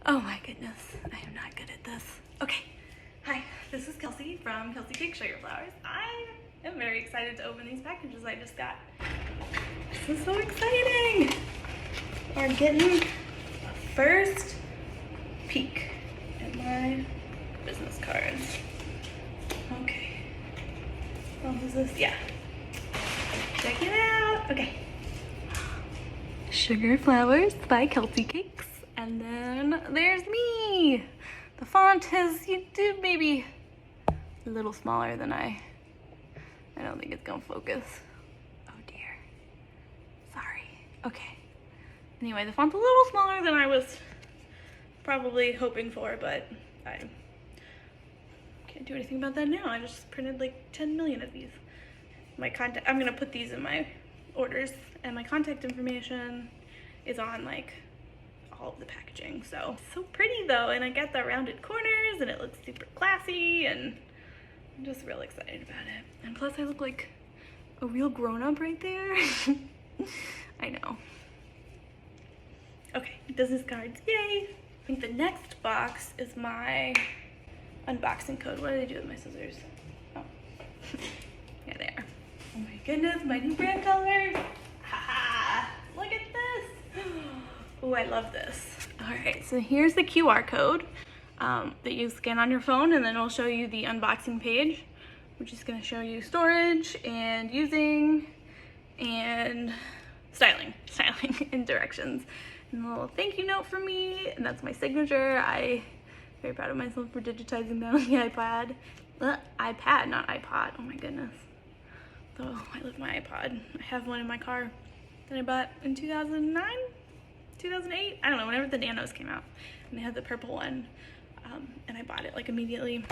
Oh my goodness, I am not good at this. Okay, hi, this is Kelsey from Kelsie Cake Sugar Flowers. I am very excited to open these packages I just got. This is so exciting. We're getting a first peek at my business cards. Okay. Oh, is this? Yeah. Check it out. Okay. Sugar Flowers by Kelsie Cakes. And then there's me. The font is maybe a little smaller than I don't think it's gonna focus. Oh dear. Sorry. Okay. Anyway, the font's a little smaller than I was probably hoping for, but I can't do anything about that now. I just printed like 10 million of these. I'm gonna put these in my orders, and my contact information is on like all of the packaging. So pretty though, and I got the rounded corners and it looks super classy, and I'm just real excited about it. And plus I look like a real grown-up right there. I know. Okay, business cards, yay! I think the next box is my unboxing code. What did I do with my scissors? Oh, yeah, they are. Oh my goodness, my new brand colors. Ha! Look at this. Oh, I love this. All right, so here's the QR code that you scan on your phone, and then it'll show you the unboxing page, which is gonna show you storage and using and styling and directions. And a little thank you note from me, and that's my signature. I'm very proud of myself for digitizing that on the iPad. iPad, not iPod, oh my goodness. So I love my iPod. I have one in my car that I bought in 2009? 2008? I don't know, whenever the Nanos came out. And they had the purple one, and I bought it like immediately.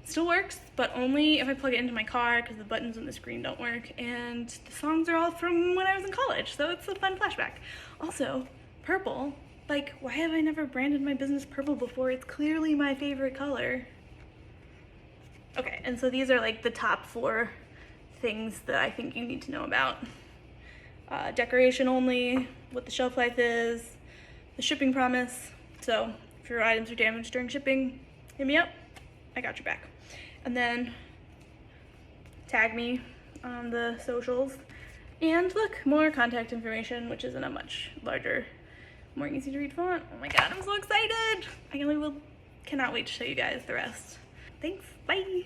Still works, but only if I plug it into my car because the buttons on the screen don't work, and the songs are all from when I was in college, so it's a fun flashback. Also, purple, like, why have I never branded my business purple before? It's clearly my favorite color. Okay, and so these are like the top 4 things that I think you need to know about. Decoration only, what the shelf life is, the shipping promise. So if your items are damaged during shipping, hit me up, I got your back. And then tag me on the socials. And look, more contact information, which is in a much larger, more easy to read font. Oh my God, I'm so excited. I cannot wait to show you guys the rest. Thanks, bye.